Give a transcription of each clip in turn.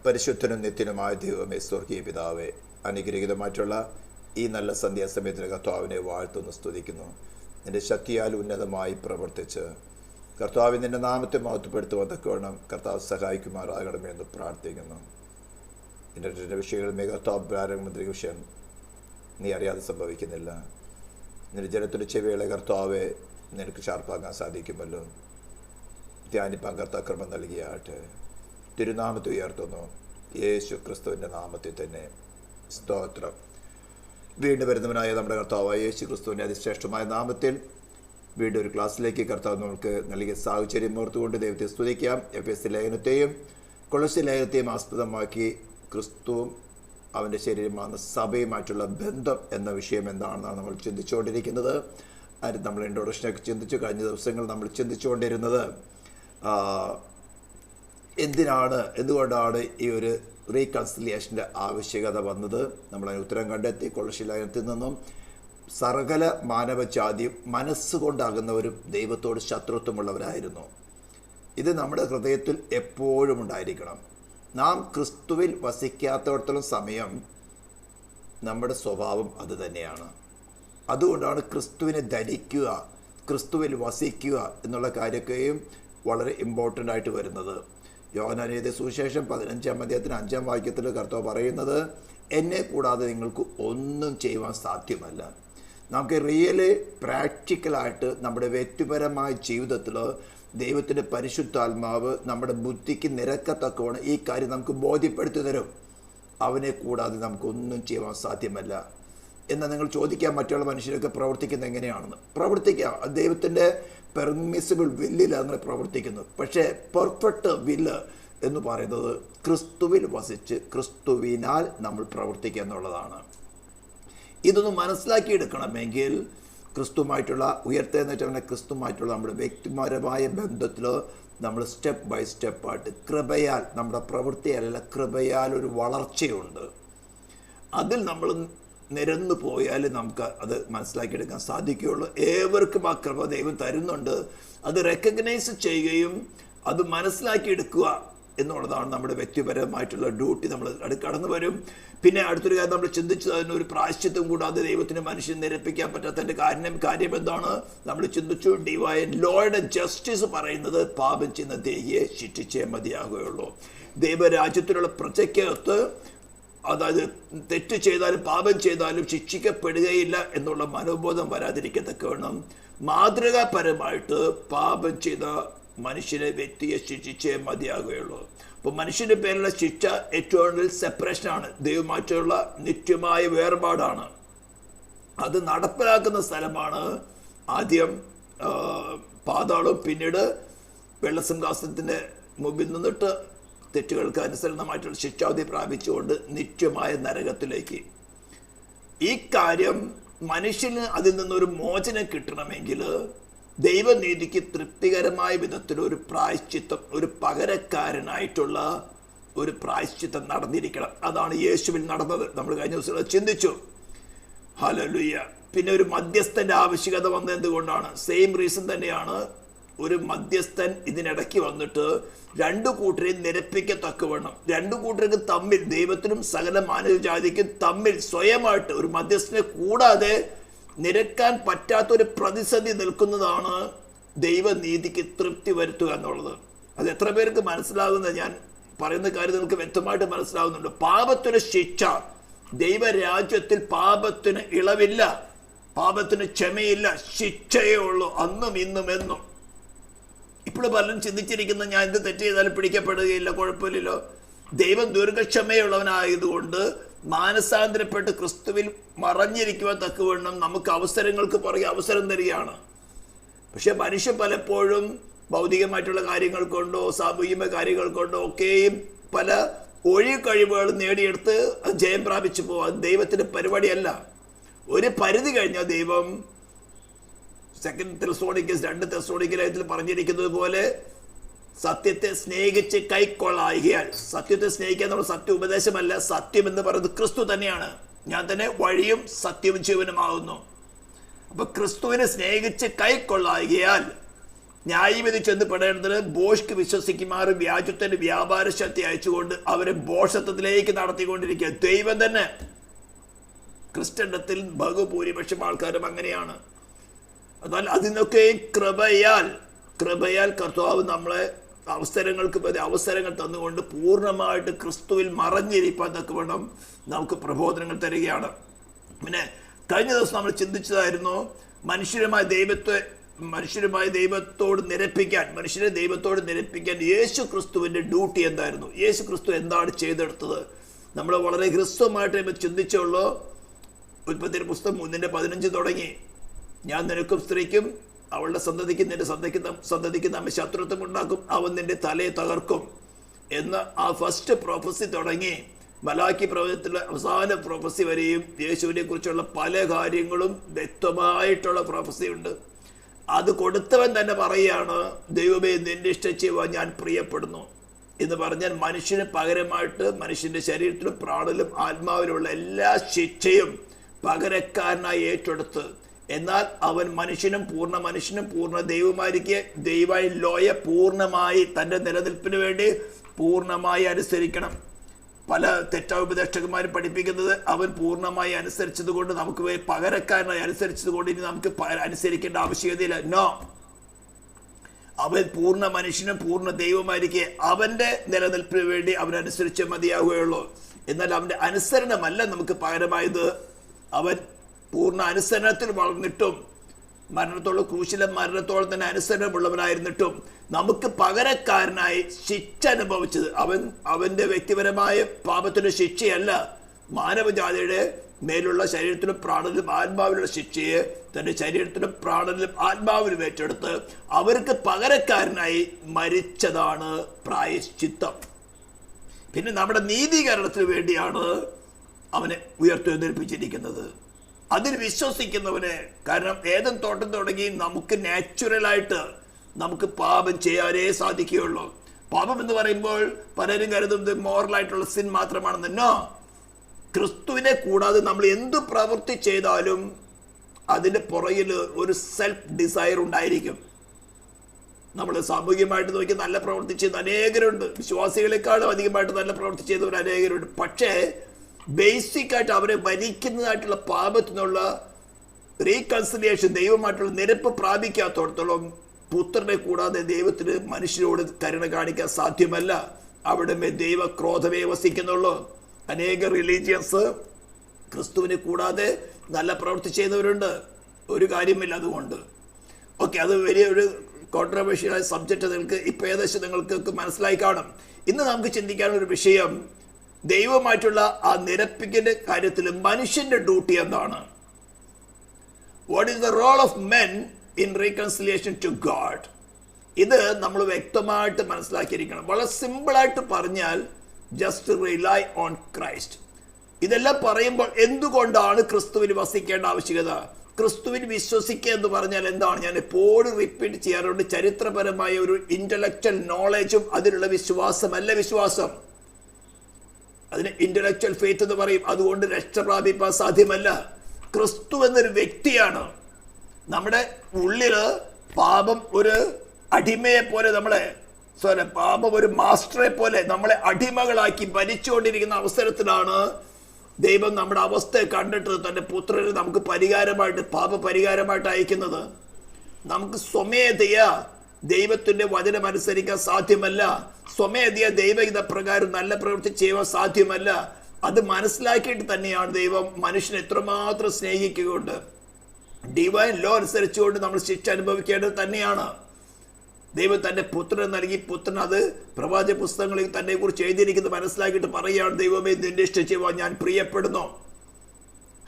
പരിശുദ്ധനും നിത്യനുമായ ദൈവമേ, സ്വർഗീയ പിതാവേ, അനുഗ്രഹീതമായിട്ടുള്ള ഈ നല്ല സന്ധ്യാസമയത്തിന് കർത്താവിനെ വാഴ്ത്തുന്നു, സ്തുതിക്കുന്നു. നിന്റെ ശക്തിയാൽ ഉന്നതമായി പ്രവർത്തിച്ച് കർത്താവ് നിന്റെ നാമത്തെ മഹത്വപ്പെടുത്തുവാൻ തക്കവണ്ണം കർത്താവ് സഹായിക്കുമാറാകണമെന്ന് പ്രാർത്ഥിക്കുന്നു. നിന്റെ വിഷയങ്ങളുമേ കർത്താവ് പ്രാരംഭമന്ത്രി വിഷയം നീ അറിയാതെ സംഭവിക്കുന്നില്ല. നിന്റെ ജനത്തിൻ്റെ ചെവികളെ കർത്താവെ നിനക്ക് ഷാർപ്പാക്കാൻ സാധിക്കുമല്ലോ. ധ്യാനിപ്പാൻ കർത്താവ് കൃപ നൽകിയാട്ടെ. തിരുനാമത്തെ ഉയർത്തുന്നു, യേശു ക്രിസ്തുവിൻ്റെ നാമത്തിൽ തന്നെ. സ്തോത്രം. വീണ്ടും വരുന്നവനായ നമ്മുടെ കർത്താവായ യേശു ക്രിസ്തുവിൻ്റെ അതിശ്രേഷ്ഠമായ നാമത്തിൽ വീണ്ടും ഒരു ക്ലാസ്സിലേക്ക് കർത്താവ് നമുക്ക് നൽകിയ സാഹചര്യം ഓർത്തുകൊണ്ട് ദൈവത്തെ സ്തുതിക്കാം. എഫെസ്യ ലേഖനത്തെയും കൊളോസ്യ ലേഖനത്തെയും ആസ്പദമാക്കി ക്രിസ്തുവും അവൻ്റെ ശരീരമാണ് സഭയുമായിട്ടുള്ള ബന്ധം എന്ന വിഷയം എന്താണെന്നാണ് നമ്മൾ ചിന്തിച്ചുകൊണ്ടിരിക്കുന്നത്. അത് നമ്മൾ ഇൻട്രൊഡക്ഷനൊക്കെ ചിന്തിച്ചു. കഴിഞ്ഞ ദിവസങ്ങൾ നമ്മൾ ചിന്തിച്ചുകൊണ്ടിരുന്നത് എന്തുകൊണ്ടാണ് ഈ ഒരു റീകൺസിലിയേഷൻ്റെ ആവശ്യകത വന്നത്. നമ്മളതിന് ഉത്തരം കണ്ടെത്തി. കൊളോസ്യ ലേഖനത്തിൽ നിന്നും സകല മാനവജാതിയും മനസ്സുകൊണ്ടാകുന്നവരും ദൈവത്തോട് ശത്രുത്വമുള്ളവരായിരുന്നു. ഇത് നമ്മുടെ ഹൃദയത്തിൽ എപ്പോഴും ഉണ്ടായിരിക്കണം. നാം ക്രിസ്തുവിൽ വസിക്കാത്തടത്തോളം സമയം നമ്മുടെ സ്വഭാവം അത് തന്നെയാണ്. അതുകൊണ്ടാണ് ക്രിസ്തുവിനെ ധരിക്കുക, ക്രിസ്തുവിൽ വസിക്കുക എന്നുള്ള കാര്യമൊക്കെയും വളരെ ഇമ്പോർട്ടൻ്റ് ആയിട്ട് വരുന്നത്. യോഹന്നാൻ എഴുതിയ സുവിശേഷം 15-ാം അധ്യായത്തിന് 5-ാം വാക്യത്തിൽ കർത്താവ് പറയുന്നത്, എന്നെ കൂടാതെ നിങ്ങൾക്ക് ഒന്നും ചെയ്യുവാൻ സാധ്യമല്ല. നമുക്ക് റിയലി പ്രാക്ടിക്കലായിട്ട് നമ്മുടെ വ്യക്തിപരമായ ജീവിതത്തിൽ ദൈവത്തിൻ്റെ പരിശുദ്ധാത്മാവ് നമ്മുടെ ബുദ്ധിക്ക് നിരക്കത്തക്കവണ്ണം ഈ കാര്യം നമുക്ക് ബോധ്യപ്പെടുത്തി തരും. അവനെ കൂടാതെ നമുക്കൊന്നും ചെയ്യുവാൻ സാധ്യമല്ല. എന്നാൽ നിങ്ങൾ ചോദിക്കാം, മറ്റുള്ള മനുഷ്യരൊക്കെ പ്രവർത്തിക്കുന്നത് എങ്ങനെയാണെന്ന്. പ്രവർത്തിക്കാം, ദൈവത്തിൻ്റെ പെർമിസിബിൾ വില്ലിൽ അങ്ങനെ പ്രവർത്തിക്കുന്നു. പക്ഷേ പെർഫെക്റ്റ് വില്ല് എന്ന് പറയുന്നത് ക്രിസ്തുവിൽ വസിച്ച് ക്രിസ്തുവിനാൽ നമ്മൾ പ്രവർത്തിക്കുക എന്നുള്ളതാണ്. ഇതൊന്ന് മനസ്സിലാക്കിയെടുക്കണമെങ്കിൽ ക്രിസ്തുമായിട്ടുള്ള ഉയർത്തെഴുന്നേറ്റവനെ ക്രിസ്തുമായിട്ടുള്ള നമ്മുടെ വ്യക്തിപരമായ ബന്ധത്തിൽ നമ്മൾ സ്റ്റെപ്പ് ബൈ സ്റ്റെപ്പായിട്ട് കൃപയാൽ, നമ്മുടെ പ്രവൃത്തിയാലല്ല കൃപയാൽ ഒരു വളർച്ചയുണ്ട്. അതിൽ നമ്മൾ നിരന്നു പോയാൽ നമുക്ക് അത് മനസ്സിലാക്കിയെടുക്കാൻ സാധിക്കുകയുള്ളൂ. ഏവർക്കും ആ കൃപ ദൈവം തരുന്നുണ്ട്. അത് റെക്കഗ്നൈസ് ചെയ്യുകയും അത് മനസ്സിലാക്കിയെടുക്കുക എന്നുള്ളതാണ് നമ്മുടെ വ്യക്തിപരമായിട്ടുള്ള ഡ്യൂട്ടി. നമ്മൾ അത് കടന്നു വരും. പിന്നെ അടുത്തൊരു കാര്യം നമ്മൾ ചിന്തിച്ചത്, അതിനൊരു പ്രായശ്ചിത്തം കൂടാതെ ദൈവത്തിന് മനുഷ്യൻ നിരപ്പിക്കാൻ പറ്റാത്തതിൻ്റെ കാര്യം എന്താണ് നമ്മൾ ചിന്തിച്ചു. ഡിവൈൻ ലോയുടെ ജസ്റ്റിസ് പറയുന്നത് പാപം ചെയ്യുന്ന ദേഹിയെ ശിക്ഷിച്ചേ മതിയാകുകയുള്ളൂ. ദൈവരാജ്യത്തിലുള്ള പ്രജയ്ക്കകത്ത്, അതായത് തെറ്റ് ചെയ്താലും പാപം ചെയ്താലും ശിക്ഷിക്കപ്പെടുകയില്ല എന്നുള്ള മനോബോധം വരാതിരിക്കത്തക്കവണ്ണം മാതൃകാപരമായിട്ട് പാപം ചെയ്ത മനുഷ്യനെ, വ്യക്തിയെ ശിക്ഷിച്ചേ മതിയാകുകയുള്ളൂ. അപ്പോൾ മനുഷ്യൻ്റെ പേരിലുള്ള ശിക്ഷ എറ്റേണൽ സെപ്പറേഷനാണ്, ദൈവമായിട്ടുള്ള നിത്യമായ വേർപാടാണ്. അത് നടപ്പിലാക്കുന്ന സ്ഥലമാണ് ആദ്യം പാതാളം, പിന്നീട് വെള്ളസിംഹാസനത്തിൻ്റെ മുമ്പിൽ നിന്നിട്ട് തെറ്റുകൾക്ക് അനുസരണമായിട്ടുള്ള ശിക്ഷാവിധി പ്രാപിച്ചുകൊണ്ട് നിത്യമായ നരകത്തിലേക്ക്. ഈ കാര്യം മനുഷ്യന് അതിൽ നിന്നൊരു മോചനം കിട്ടണമെങ്കിൽ ദൈവനീതിക്ക് തൃപ്തികരമായ വിധത്തിൽ ഒരു പ്രായശ്ചിത്തം, ഒരു പകരക്കാരനായിട്ടുള്ള ഒരു പ്രായശ്ചിത്തം നടന്നിരിക്കണം. അതാണ് യേശുവിൽ നടന്നത്. നമ്മൾ കഴിഞ്ഞ ദിവസം ചിന്തിച്ചു. ഹല്ലേലൂയ. പിന്നെ ഒരു മധ്യസ്ഥൻ്റെ ആവശ്യകത വന്നത് എന്തുകൊണ്ടാണ്? സെയിം റീസൺ തന്നെയാണ്. ഒരു മധ്യസ്ഥൻ ഇതിനിടയ്ക്ക് വന്നിട്ട് രണ്ടു കൂട്ടരെയും നിരപ്പിക്കത്തക്കവണ്ണം, രണ്ടു കൂട്ടർക്ക് തമ്മിൽ, ദൈവത്തിനും സകല മാനവജാതിക്കും തമ്മിൽ സ്വയമായിട്ട് ഒരു മധ്യസ്ഥനെ കൂടാതെ നിരക്കാൻ പറ്റാത്തൊരു പ്രതിസന്ധി നിൽക്കുന്നതാണ് ദൈവനീതിക്ക് തൃപ്തി വരുത്തുക എന്നുള്ളത്. അത് എത്ര പേർക്ക് മനസ്സിലാകുന്നത്? ഞാൻ പറയുന്ന കാര്യം നിങ്ങൾക്ക് വ്യക്തമായിട്ട് മനസ്സിലാകുന്നുണ്ട്. പാപത്തിന് ശിക്ഷ, ദൈവരാജ്യത്തിൽ പാപത്തിന് ഇളവില്ല, പാപത്തിന് ക്ഷമയില്ല, ശിക്ഷയേ ഉള്ളൂ, അന്നും ഇന്നും എന്നും. ഇപ്പോൾ പലരും ചിന്തിച്ചിരിക്കുന്ന, ഞാൻ എന്ത് തെറ്റ് ചെയ്താലും പിടിക്കപ്പെടുകയില്ല, കുഴപ്പമില്ലല്ലോ. ദൈവം ദീർഘക്ഷമയുള്ളവനായതുകൊണ്ട് മാനസാന്തരപ്പെട്ട് ക്രിസ്തുവിൽ മറഞ്ഞിരിക്കുവാൻ തക്കവണ്ണം നമുക്ക് അവസരങ്ങൾക്ക് പുറകെ അവസരം തരികയാണ്. പക്ഷെ മനുഷ്യൻ പലപ്പോഴും ഭൗതികമായിട്ടുള്ള കാര്യങ്ങൾ കൊണ്ടോ സാമൂഹിക കാര്യങ്ങൾ കൊണ്ടോ ഒക്കെയും പല ഒഴികഴിവുകൾ നേടിയെടുത്ത് ജയം പ്രാപിച്ചു പോകാൻ ദൈവത്തിൻ്റെ പരിപാടിയല്ല. ഒരു പരിധി കഴിഞ്ഞാൽ ദൈവം 2 തെസ്സലോനിക്കയിൽ പറഞ്ഞിരിക്കുന്നത് പോലെ സത്യത്തെ സ്നേഹിച്ച് കൈക്കൊള്ളായികയാൽ. സത്യത്തെ സ്നേഹിക്കാൻ നമ്മൾ സത്യ ഉപദേശമല്ല, സത്യം എന്ന് പറയുന്നത് ക്രിസ്തു തന്നെയാണ്. ഞാൻ തന്നെ വഴിയും സത്യവും ജീവനുമാകുന്നു. അപ്പൊ ക്രിസ്തുവിനെ സ്നേഹിച്ച് കൈക്കൊള്ളായികയാൽ ന്യായവിധി ചെന്ന് പെടേണ്ടതിന് ബോഷ്ക്ക് വിശ്വസിക്കുമാറ് വ്യാജത്തിന് വ്യാപാര ശക്തി അയച്ചുകൊണ്ട് അവരെ ബോഷത്വത്തിലേക്ക് നടത്തിക്കൊണ്ടിരിക്കുക. ദൈവം തന്നെ. ക്രിസ്ത്യൻഡത്തിൽ ബഹുഭൂരിപക്ഷം ആൾക്കാരും അങ്ങനെയാണ്. എന്നാൽ അതിനൊക്കെ കൃപയാൽ കർത്താവ് നമ്മളെ അവസരങ്ങൾ തന്നുകൊണ്ട് പൂർണ്ണമായിട്ട് ക്രിസ്തുവിൽ മറഞ്ഞിരിപ്പാൻ തക്കവണ്ണം നമുക്ക് പ്രബോധനങ്ങൾ തരികയാണ്. പിന്നെ കഴിഞ്ഞ ദിവസം നമ്മൾ ചിന്തിച്ചതായിരുന്നു, മനുഷ്യരെ ദൈവത്തോട് നിരപ്പിക്കാൻ യേശു ക്രിസ്തുവിന്റെ ഡ്യൂട്ടി എന്തായിരുന്നു? യേശു ക്രിസ്തു എന്താണ് ചെയ്തെടുത്തത്? നമ്മൾ വളരെ ഹ്രസ്വമായിട്ട് ചിന്തിച്ചുള്ളൂ. ഉൽപ്പത്തിയുടെ പുസ്തകം 3:15 തുടങ്ങി, ഞാൻ നിനക്കും സ്ത്രീക്കും അവളുടെ സന്തതിക്കും നിന്റെ സന്തതിക്കും തമ്മിൽ ശത്രുത്വം ഉണ്ടാക്കും, അവൻ നിന്റെ തലയെ തകർക്കും എന്ന ആ ഫസ്റ്റ് പ്രൊഫസി തുടങ്ങി മലാക്കി പ്രവചനത്തിലെ അവസാന പ്രൊഫസി വരെയും യേശുവിനെ കുറിച്ചുള്ള പല കാര്യങ്ങളും വ്യക്തമായിട്ടുള്ള പ്രൊഫസി ഉണ്ട്. അത് കൊടുത്തവൻ തന്നെ പറയുകയാണ്, ദൈവമേ നിന്റെ ഇഷ്ടം ചെയ്യുവാൻ ഞാൻ പ്രിയപ്പെടുന്നു എന്ന് പറഞ്ഞാൽ മനുഷ്യന് പകരമായിട്ട് മനുഷ്യന്റെ ശരീരത്തിലും പ്രാണനിലും ആത്മാവിലുള്ള എല്ലാ ശിക്ഷയും പകരക്കാരനായി ഏറ്റെടുത്ത്, എന്നാൽ അവൻ മനുഷ്യനും പൂർണ്ണ ദൈവമായിരിക്കെ ദൈവമായി ലോയെ പൂർണ്ണമായി തൻ്റെ നിലനിൽപ്പിന് വേണ്ടി പൂർണ്ണമായി അനുസരിക്കണം. പല തെറ്റുപദേഷ്ടകന്മാരും പഠിപ്പിക്കുന്നത് അവൻ പൂർണ്ണമായി അനുസരിച്ചത് കൊണ്ട് നമുക്ക് പകരക്കാരനായി അനുസരിച്ചത് കൊണ്ട് ഇനി നമുക്ക് അനുസരിക്കേണ്ട ആവശ്യകതയില്ല. നോ, അവൻ പൂർണ്ണ മനുഷ്യനും പൂർണ്ണ ദൈവമായിരിക്കെ അവന്റെ നിലനിൽപ്പിന് വേണ്ടി അവൻ അനുസരിച്ചേ മതിയാവുകയുള്ളൂ. എന്നാൽ അവന്റെ അനുസരണമല്ല നമുക്ക് പകരമായത്. അവൻ പൂർണ്ണ അനുസരണത്തിൽ വളർന്നിട്ടും മരണത്തോളം തന്നെ അനുസരണമുള്ളവനായിരുന്നിട്ടും നമുക്ക് പകരക്കാരനായി ശിക്ഷ അനുഭവിച്ചത് അവന്റെ വ്യക്തിപരമായ പാപത്തിന്റെ ശിക്ഷയല്ല, മാനവജാതിയുടെ മേലുള്ള ശരീരത്തിലും പ്രാണനിലും ആത്മാവിലുള്ള ശിക്ഷയെ തന്റെ ശരീരത്തിലും പ്രാണനിലും ആത്മാവിലും ഏറ്റെടുത്ത് അവർക്ക് പകരക്കാരനായി മരിച്ചതാണ് പ്രായശ്ചിത്തം. പിന്നെ നമ്മുടെ നീതീകരണത്തിന് വേണ്ടിയാണ് അവനെ ഉയർത്തെഴുന്നേൽപ്പിച്ചിരിക്കുന്നത്. അതിൽ വിശ്വസിക്കുന്നവന്, കാരണം ഏതൻ തോട്ടം തുടങ്ങി നമുക്ക് നാച്ചുറലായിട്ട് നമുക്ക് പാപം ചെയ്യാനേ സാധിക്കുകയുള്ളൂ. പാപം എന്ന് പറയുമ്പോൾ പലരും കരുതുന്നത് മോറലായിട്ടുള്ള സിൻ മാത്രമാണെന്നോ. ക്രിസ്തുവിനെ കൂടാതെ നമ്മൾ എന്ത് പ്രവൃത്തി ചെയ്താലും അതിൻ്റെ പുറകിൽ ഒരു സെൽഫ് ഡിസയർ ഉണ്ടായിരിക്കും. നമ്മൾ സാമൂഹികമായിട്ട് നോക്കി നല്ല പ്രവൃത്തി ചെയ്യുന്ന അനേകരുണ്ട്, വിശ്വാസികളെക്കാളും അധികമായിട്ട് നല്ല പ്രവൃത്തി ചെയ്തവർ അനേകരുണ്ട്. പക്ഷേ ബേസിക് ആയിട്ട് അവരെ ഭരിക്കുന്നതായിട്ടുള്ള പാപത്തിനുള്ള റീകൺസിലിയേഷൻ, ദൈവമായിട്ടുള്ള നിരപ്പ് പ്രാപിക്കാത്തോടത്തോളം പുത്രനെ കൂടാതെ ദൈവത്തിന് മനുഷ്യരോട് കരുണ കാണിക്കാൻ സാധ്യമല്ല. അവിടെ ദൈവക്രോധമേ വസിക്കുന്നുള്ളൂ. അനേക റിലീജിയൻസ് ക്രിസ്തുവിനെ കൂടാതെ നല്ല പ്രവൃത്തി ചെയ്യുന്നവരുണ്ട്, ഒരു കാര്യമില്ല. അതുകൊണ്ട് ഓക്കെ, അത് വലിയൊരു കോൺട്രവേഴ്ഷ്യലായ സബ്ജക്റ്റ് നിങ്ങൾക്ക് ഇപ്പോൾ ഏകദേശം നിങ്ങൾക്ക് മനസ്സിലായി കാണും. ഇന്ന് നമുക്ക് ചിന്തിക്കാനൊരു വിഷയം, ദൈവമായിട്ടുള്ള ആ നിരപ്പിക്കലിന്റെ കാര്യത്തിൽ മനുഷ്യന്റെ ഡ്യൂട്ടി എന്താണ്? What is the role of men in reconciliation to God? ഇത് നമ്മൾ വ്യക്തമായിട്ട് മനസ്സിലാക്കിയിരിക്കണം. വളരെ സിമ്പിളായിട്ട് പറഞ്ഞാൽ ജസ്റ്റ് റിലൈ ഓൺ ക്രൈസ്റ്റ്. ഇതെല്ലാം പറയുമ്പോൾ എന്തുകൊണ്ടാണ് ക്രിസ്തുവിൽ വസിക്കേണ്ട ആവശ്യകത? ക്രിസ്തുവിൽ വിശ്വസിക്കുക എന്ന് പറഞ്ഞാൽ എന്താണ്? ഞാൻ എപ്പോഴും റിപ്പീറ്റ് ചെയ്യാറുണ്ട്, ചരിത്രപരമായ ഒരു ഇന്റലക്ച്വൽ നോളജും അതിലുള്ള വിശ്വാസമല്ല വിശ്വാസം. അതിന് ഇന്റലക്ച്വൽ ഫെയ്ത്ത് എന്ന് പറയും. അതുകൊണ്ട് രക്ഷ പ്രാപിപ്പാൻ സാധ്യമല്ല. ക്രിസ്തു എന്നൊരു വ്യക്തിയാണ്. നമ്മുടെ ഉള്ളില് പാപം ഒരു അടിമയെ പോലെ പാപം ഒരു മാസ്റ്ററെ പോലെ നമ്മളെ അടിമകളാക്കി ഭരിച്ചുകൊണ്ടിരിക്കുന്ന അവസരത്തിലാണ് ദൈവം നമ്മുടെ അവസ്ഥയെ കണ്ടിട്ട് തന്റെ പുത്രനെ നമുക്ക് പാപപരിഹാരമായിട്ട് അയക്കുന്നത്. നമുക്ക് സ്വമേധയാ ദൈവത്തിന്റെ വചനം അനുസരിക്കാൻ സാധ്യമല്ല. സ്വമേധയാ ദൈവഹിത പ്രകാരം നല്ല പ്രവൃത്തി ചെയ്യുവാൻ സാധ്യമല്ല. അത് മനസ്സിലാക്കിയിട്ട് തന്നെയാണ് ദൈവം മനുഷ്യനെ എത്രമാത്രം സ്നേഹിക്കുകൊണ്ട് ഡിവൈൻ ലോ അനുസരിച്ചുകൊണ്ട് നമ്മൾ ശിക്ഷ അനുഭവിക്കേണ്ടത് തന്നെയാണ്. ദൈവം തന്റെ പുത്രനെ നൽകി, പുത്രൻ അത് പ്രവാചക പുസ്തകങ്ങളിൽ തന്നെ കുറിച്ച് എഴുതിയിരിക്കുന്നത് മനസ്സിലാക്കിയിട്ട് പറയുകയാണ്, ദൈവമേ നിന്റെ ഇഷ്ടം ചെയ്യുവാൻ ഞാൻ പ്രിയപ്പെടുന്നു.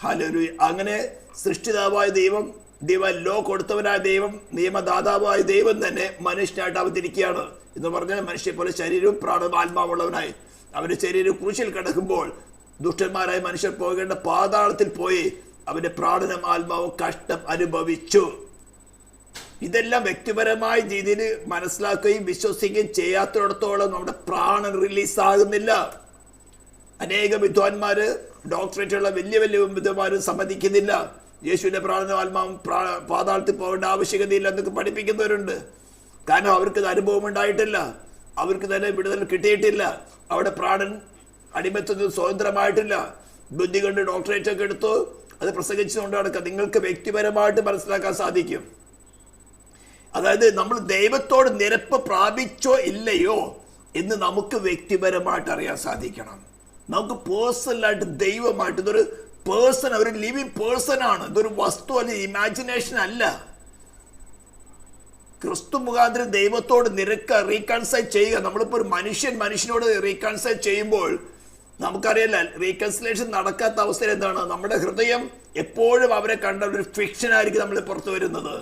ഹല്ലേലൂയ. അങ്ങനെ സൃഷ്ടിതാവായ ദൈവം, ഡിവൈൻ ലോ കൊടുത്തവനായ ദൈവം, നിയമദാതാവായ ദൈവം തന്നെ മനുഷ്യനായിട്ട് അവതരിക്കുകയാണ് എന്ന് പറഞ്ഞാൽ മനുഷ്യനെ പോലെ ശരീരവും പ്രാണവും ആത്മാവുള്ളവനായി. അവന്റെ ശരീരം ക്രൂശിൽ കിടക്കുമ്പോൾ ദുഷ്ടന്മാരായ മനുഷ്യർ പോകേണ്ട പാതാളത്തിൽ പോയി അവന്റെ പ്രാണനും ആത്മാവും കഷ്ടം അനുഭവിച്ചു. ഇതെല്ലാം വ്യക്തിപരമായ രീതിയിൽ മനസ്സിലാക്കുകയും വിശ്വസിക്കുകയും ചെയ്യാത്തിടത്തോളം നമ്മുടെ പ്രാണൻ റിലീസ് ആകുന്നില്ല. അനേക വിദ്വാൻമാര്, ഡോക്ടറേറ്റുള്ള വലിയ വിദ്വാന്മാരും സമ്മതിക്കുന്നില്ല യേശുവിന്റെ പ്രാണനും ആത്മാവും പാതാളത്തിൽ പോകേണ്ട ആവശ്യകതയില്ല എന്നൊക്കെ പഠിപ്പിക്കുന്നവരുണ്ട്. കാരണം അവർക്കത് അനുഭവം ഉണ്ടായിട്ടില്ല, അവർക്ക് തന്നെ വിടുതൽ കിട്ടിയിട്ടില്ല, അവിടെ പ്രാണൻ അടിമത്തത്തിൽ സ്വതന്ത്രമായിട്ടില്ല. ബുദ്ധി കൊണ്ട് ഡോക്ടറേറ്റ് ഒക്കെ എടുത്തു അത് പ്രസംഗിച്ചുകൊണ്ട് നടക്കുക. നിങ്ങൾക്ക് വ്യക്തിപരമായിട്ട് മനസ്സിലാക്കാൻ സാധിക്കും. അതായത് നമ്മൾ ദൈവത്തോട് നിരപ്പ് പ്രാപിച്ചോ ഇല്ലയോ എന്ന് നമുക്ക് വ്യക്തിപരമായിട്ട് അറിയാൻ സാധിക്കണം. നമുക്ക് പേഴ്സണലായിട്ട് ദൈവമായിട്ട്, ഇതൊരു പേഴ്സൺ, ഒരു ലിവിങ് പേഴ്സൺ ആണ്. ഇതൊരു വസ്തു അല്ല, ഇമാജിനേഷൻ അല്ല. ക്രിസ്തു മുഖാന്തരം ദൈവത്തോട് റീകൺസൈൽ ചെയ്യുക. നമ്മളിപ്പോൾ ഒരു മനുഷ്യനോട് റീകൺസൈൽ ചെയ്യുമ്പോൾ നമുക്കറിയില്ല, റീകൺസിലേഷൻ നടക്കാത്ത അവസ്ഥയിൽ എന്താണ്, നമ്മുടെ ഹൃദയം എപ്പോഴും അവരെ കണ്ട ഒരു ഫിക്ഷൻ ആയിരിക്കും നമ്മൾ പുറത്തു വരുന്നത്,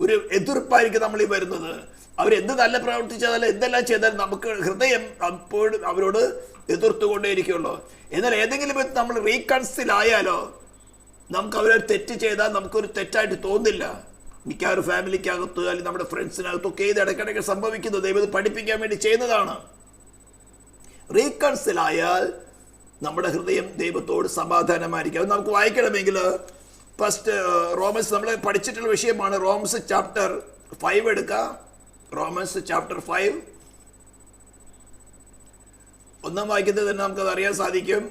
ഒരു എതിർപ്പായിരിക്കും നമ്മൾ ഈ വരുന്നത്. അവരെന്ത് നല്ല പ്രവർത്തിച്ചാലും എന്തെല്ലാം ചെയ്താലും നമുക്ക് ഹൃദയം അപ്പോഴും അവരോട് എതിർത്തുകൊണ്ടേയിരിക്കുള്ളൂ. എന്നാൽ ഏതെങ്കിലും നമ്മൾ റീകൺസിൽ ആയാലോ നമുക്ക് അവരൊരു തെറ്റ് ചെയ്താൽ നമുക്കൊരു തെറ്റായിട്ട് തോന്നില്ല. മിക്കവാറും ഫാമിലിക്കകത്ത് അല്ലെങ്കിൽ നമ്മുടെ ഫ്രണ്ട്സിനകത്തൊക്കെ ഇത് ഇടയ്ക്കിടയ്ക്ക് സംഭവിക്കുന്നത് ദൈവം പഠിപ്പിക്കാൻ വേണ്ടി ചെയ്യുന്നതാണ്. റീകൺസിൽ ആയാൽ നമ്മുടെ ഹൃദയം ദൈവത്തോട് സമാധാനമായിരിക്കും. അത് നമുക്ക് വായിക്കണമെങ്കിൽ ഫസ്റ്റ് റോമൻസ്, നമ്മൾ പഠിച്ചിട്ടുള്ള വിഷയമാണ്. റോമൻസ് ചാപ്റ്റർ 5 എടുക്കുക. റോമൻസ് ചാപ്റ്റർ 5 ഒന്നാം വാക്യത്തിൽ തന്നെ നമുക്കത് അറിയാൻ സാധിക്കും.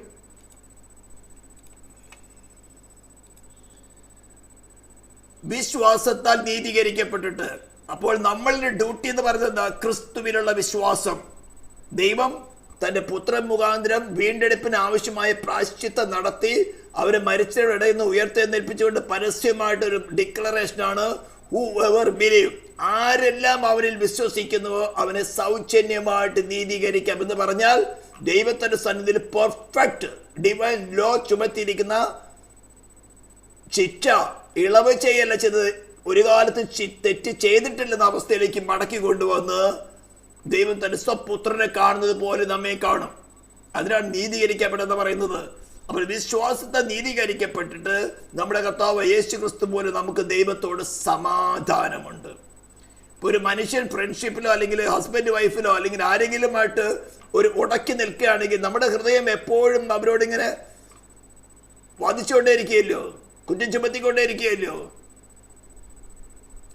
വിശ്വാസത്താൽ നീതീകരിക്കപ്പെട്ടിട്ട്, അപ്പോൾ നമ്മളുടെ ഡ്യൂട്ടി എന്ന് പറയുന്നത് എന്താ? ക്രിസ്തുവിലുള്ള വിശ്വാസം. ദൈവം തന്റെ പുത്രൻ മുഖാന്തരം വീണ്ടെടുപ്പിന് ആവശ്യമായ പ്രായശ്ചിത്തം നടത്തി അവരെ മരിച്ചവരുടെ ഇടയിൽ നിന്ന് ഉയർത്തെഴുന്നേൽപ്പിച്ചുകൊണ്ട് പരസ്യമായിട്ടൊരു ഡിക്ലറേഷനാണ് whoever believe, ആരെല്ലാം അവനിൽ വിശ്വസിക്കുന്നുവോ അവനെ സൗജന്യമായിട്ട് നീതീകരിക്കാം എന്ന് പറഞ്ഞാൽ ദൈവത്തിന്റെ സന്നിധിയിൽ പെർഫെക്റ്റ് ഡിവൈൻ ലോ ചുമത്തിയിരിക്കുന്ന ചിറ്റ ഇളവ് ചെയ്യല്ല ചെയ്തത്, ഒരു കാലത്ത് തെറ്റ് ചെയ്തിട്ടില്ലെന്ന അവസ്ഥയിലേക്ക് മടക്കി കൊണ്ടുവന്ന് ദൈവം തന്റെ സ്വപുത്രനെ കാണുന്നത് പോലെ നമ്മെ കാണും. അതിനാണ് നീതീകരിക്കപ്പെട്ടെന്ന് പറയുന്നത്. അപ്പോൾ വിശ്വാസത്തെ നീതീകരിക്കപ്പെട്ടിട്ട് നമ്മുടെ കർത്താവ് യേശു ക്രിസ്തു പോലെ നമുക്ക് ദൈവത്തോട് സമാധാനമുണ്ട്. ഇപ്പോൾ ഒരു മനുഷ്യൻ ഫ്രണ്ട്ഷിപ്പിലോ അല്ലെങ്കിൽ ഹസ്ബൻഡ് വൈഫിലോ അല്ലെങ്കിൽ ആരെങ്കിലുമായിട്ട് ഒരു ഉടക്കി നിൽക്കുകയാണെങ്കിൽ നമ്മുടെ ഹൃദയം എപ്പോഴും അവരോടിങ്ങനെ വാദിച്ചുകൊണ്ടേയിരിക്കുകയല്ലോ, കുറ്റം ചുമത്തിക്കൊണ്ടേയിരിക്കുകയല്ലോ.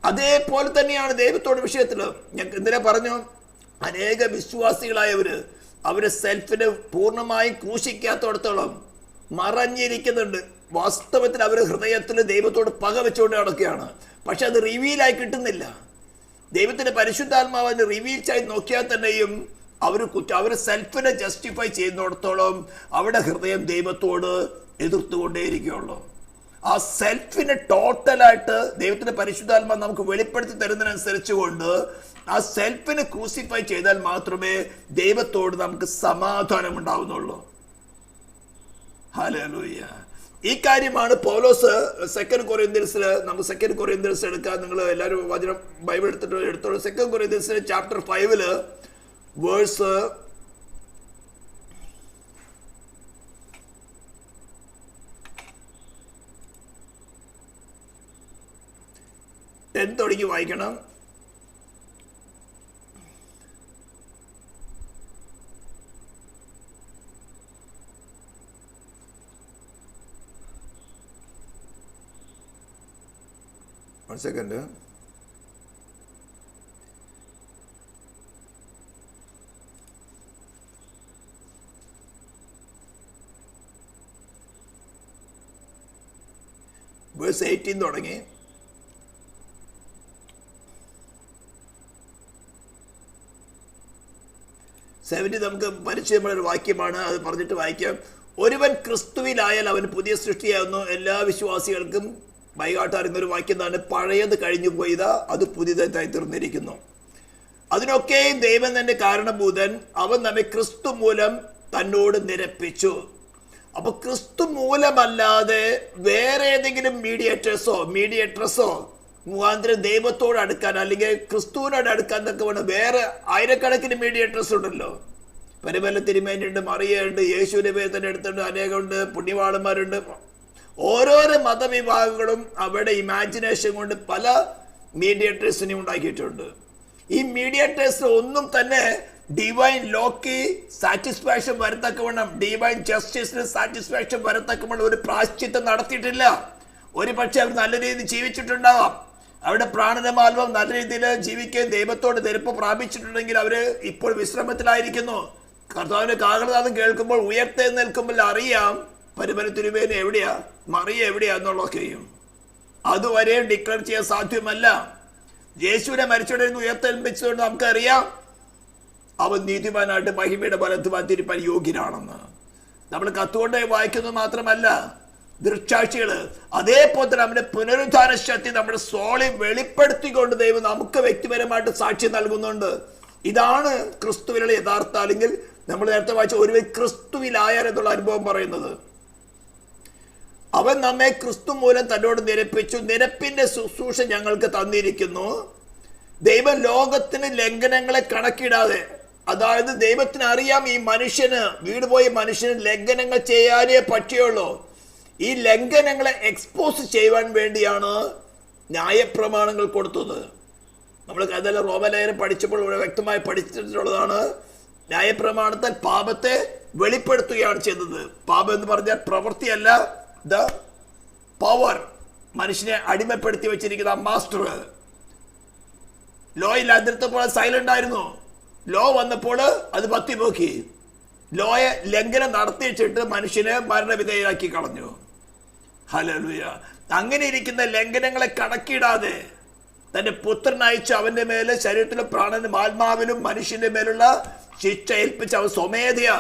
അതേപോലെ തന്നെയാണ് ദൈവത്തോട് വിഷയത്തിൽ. ഞാൻ എന്തിനാ പറഞ്ഞു, അനേക വിശ്വാസികളായവര് അവരെ സെൽഫിനെ പൂർണ്ണമായും ക്രൂശിക്കാത്തോടത്തോളം മറഞ്ഞിരിക്കുന്നുണ്ട്. വാസ്തവത്തിൽ അവർ ഹൃദയത്തിൽ ദൈവത്തോട് പക വെച്ചുകൊണ്ട് നടക്കുകയാണ്. പക്ഷെ അത് റിവീലായി കിട്ടുന്നില്ല. ദൈവത്തിന്റെ പരിശുദ്ധാത്മാവ് അതിന് റിവീൽ ചെയ്ത് നോക്കിയാൽ തന്നെയും അവർ സെൽഫിനെ ജസ്റ്റിഫൈ ചെയ്യുന്നിടത്തോളം അവരുടെ ഹൃദയം ദൈവത്തോട് എതിർത്തുകൊണ്ടേയിരിക്കുകയുള്ളൂ. ആ സെൽഫിനെ ടോട്ടലായിട്ട് ദൈവത്തിന്റെ പരിശുദ്ധാത്മാവ് നമുക്ക് വെളിപ്പെടുത്തി തരുന്നതിനനുസരിച്ച് കൊണ്ട് ആ സെൽഫിനെ ക്രൂസിഫൈ ചെയ്താൽ മാത്രമേ ദൈവത്തോട് നമുക്ക് സമാധാനം ഉണ്ടാവുന്നുള്ളൂ. ഹല്ലേലൂയ. ഈ കാര്യമാണ് പൗലോസ് 2 കൊരിന്ത്യൻസിൽ, നമുക്ക് 2 കൊരിന്ത്യൻസ് എടുക്കാം. നിങ്ങൾ എല്ലാവരും വചനം ബൈബിൾ എടുത്തോളൂ. 2 കൊരിന്ത്യൻസിൽ ചാപ്റ്റർ 5 വേഴ്സ് 10 തുടങ്ങി വായിക്കണം. One second. Verse 18 തുടങ്ങി. നമുക്ക് പരിചയമുള്ള ഒരു വാക്യമാണ്, അത് പറഞ്ഞിട്ട് വായിക്കാം. ഒരുവൻ ക്രിസ്തുവിലായാൽ അവൻ പുതിയ സൃഷ്ടിയാകുന്നു. എല്ലാ വിശ്വാസികൾക്കും വൈകാട്ട് അറിയുന്ന ഒരു വാക്യം തന്നെ, പഴയത് കഴിഞ്ഞു പോയതാ അത് പുതിയതായി തീർന്നിരിക്കുന്നു. അതിനൊക്കെയും ദൈവം തന്നെ കാരണഭൂതൻ, അവൻ നമ്മെ ക്രിസ്തു മൂലം തന്നോട് നിരപ്പിച്ചു. അപ്പൊ ക്രിസ്തു മൂലമല്ലാതെ വേറെ ഏതെങ്കിലും മീഡിയേറ്റേഴ്സോ മുഖാന്തരം ദൈവത്തോട് അടുക്കാൻ അല്ലെങ്കിൽ ക്രിസ്തുവിനോട് അടുക്കാൻ എന്നൊക്കെ വേണം. വേറെ ആയിരക്കണക്കിന് മീഡിയേറ്റേഴ്സ് ഉണ്ടല്ലോ. പരിമല തിരുമേനിയുണ്ട്, മറിയുണ്ട്, യേശുവിന്റെ പേര് തന്നെ എടുത്തുണ്ട്, അനേകമുണ്ട്, പുണ്യവാളന്മാരുണ്ട്. ഓരോരോ മതവിഭാഗങ്ങളും അവരുടെ ഇമാജിനേഷൻ കൊണ്ട് പല മീഡിയേറ്റേഴ്സിനെ ഉണ്ടാക്കിയിട്ടുണ്ട്. ഈ മീഡിയേറ്റേഴ്സ് ഒന്നും തന്നെ ഡിവൈൻ ലോക്ക് സാറ്റിസ്ഫാക്ഷൻ വരത്തക്കവണ്ണം, ഡിവൈൻ ജസ്റ്റിസിന് സാറ്റിസ്ഫാക്ഷൻ വരത്തക്കവണ്ണം ഒരു പ്രായശ്ചിത്തം നടത്തിയിട്ടില്ല. ഒരു പക്ഷെ അവർ നല്ല രീതിയിൽ ജീവിച്ചിട്ടുണ്ടാവാം, അവരുടെ പ്രാണനമാൽവം നല്ല രീതിയിൽ ജീവിക്കുകയും ദൈവത്തോട് ധരിപ്പ് പ്രാപിച്ചിട്ടുണ്ടെങ്കിൽ അവര് ഇപ്പോൾ വിശ്രമത്തിലായിരിക്കുന്നു. കർത്താവിന്റെ കാഹളനാദം കേൾക്കുമ്പോൾ ഉയർത്തെഴുന്നേൽക്കുമ്പോൾ അറിയാം പരിമല തിരുമേനി എവിടെയാ, മറിയ എവിടെയാ എന്നുള്ളതൊക്കെയും. അതുവരെയും ഡിക്ലെയർ ചെയ്യാൻ സാധ്യമല്ല. യേശുവിനെ മരിച്ചവരിൽ നിന്ന് ഉയർത്തെഴുന്നേൽപ്പിച്ചതുകൊണ്ട് നമുക്കറിയാം അവൻ നീതിമാനായിട്ട് മഹിമയുടെ ബലത്തുവാൻ തിരിപ്പാൻ യോഗ്യനാണെന്ന്. നമ്മൾ കത്തുകൊണ്ട് വായിക്കുന്നത് മാത്രമല്ല, ദൃക്സാക്ഷികള് അതേപോലെ തന്നെ നമ്മുടെ പുനരുദ്ധാന ശക്തി നമ്മുടെ സോളിൽ വെളിപ്പെടുത്തിക്കൊണ്ട് ദൈവം നമുക്ക് വ്യക്തിപരമായിട്ട് സാക്ഷ്യം നൽകുന്നുണ്ട്. ഇതാണ് ക്രിസ്തുവിലുള്ള യഥാർത്ഥ, അല്ലെങ്കിൽ നമ്മൾ നേരത്തെ വായിച്ച ഒരു ക്രിസ്തുവിലായാൽ എന്നുള്ള അനുഭവം പറയുന്നത്. അവൻ നമ്മെ ക്രിസ്തു മൂലം തന്നോട് നിരപ്പിച്ചു, നിരപ്പിന്റെ ശുശ്രൂഷ ഞങ്ങൾക്ക് തന്നിരിക്കുന്നു. ദൈവം ലോകത്തിന് ലംഘനങ്ങളെ കണക്കിടാതെ, അതായത് ദൈവത്തിന് അറിയാം ഈ മനുഷ്യന്, വീട് പോയ മനുഷ്യന് ലംഘനങ്ങൾ ചെയ്യാനേ പറ്റുള്ളൂ. ഈ ലംഘനങ്ങളെ എക്സ്പോസ് ചെയ്യുവാൻ വേണ്ടിയാണ് ന്യായപ്രമാണങ്ങൾ കൊടുത്തത്. നമ്മൾ അതെല്ലാം റോമലേഖനം പഠിച്ചപ്പോൾ ഇവിടെ വ്യക്തമായി പഠിച്ചിട്ടുള്ളതാണ്. ന്യായപ്രമാണത്താൽ പാപത്തെ വെളിപ്പെടുത്തുകയാണ് ചെയ്തത്. പാപം എന്ന് പറഞ്ഞാൽ പ്രവൃത്തിയല്ല, ദ പവർ, മനുഷ്യനെ അടിമപ്പെടുത്തി വെച്ചിരിക്കുന്ന മാസ്റ്റർ. ലോ ഇല്ലാതിരുത്തപ്പോൾ സൈലന്റ് ആയിരുന്നു. ലോ വന്നപ്പോൾ അത് പത്തി നോക്കി. ലോയെ ലംഘനം നടത്തിച്ചിട്ട് മനുഷ്യനെ മരണവിധേയരാക്കി കളഞ്ഞു. ഹല്ലേലൂയ. അങ്ങനെ ഇരിക്കുന്ന ലംഘനങ്ങളെ കണക്കിടാതെ തന്റെ പുത്രൻ അയച്ച് അവന്റെ മേലെ ശരീരത്തിലും പ്രാണനും ആത്മാവിലും മനുഷ്യന്റെ മേലുള്ള ശിക്ഷ ഏൽപ്പിച്ച് അവൻ സ്വമേധയാ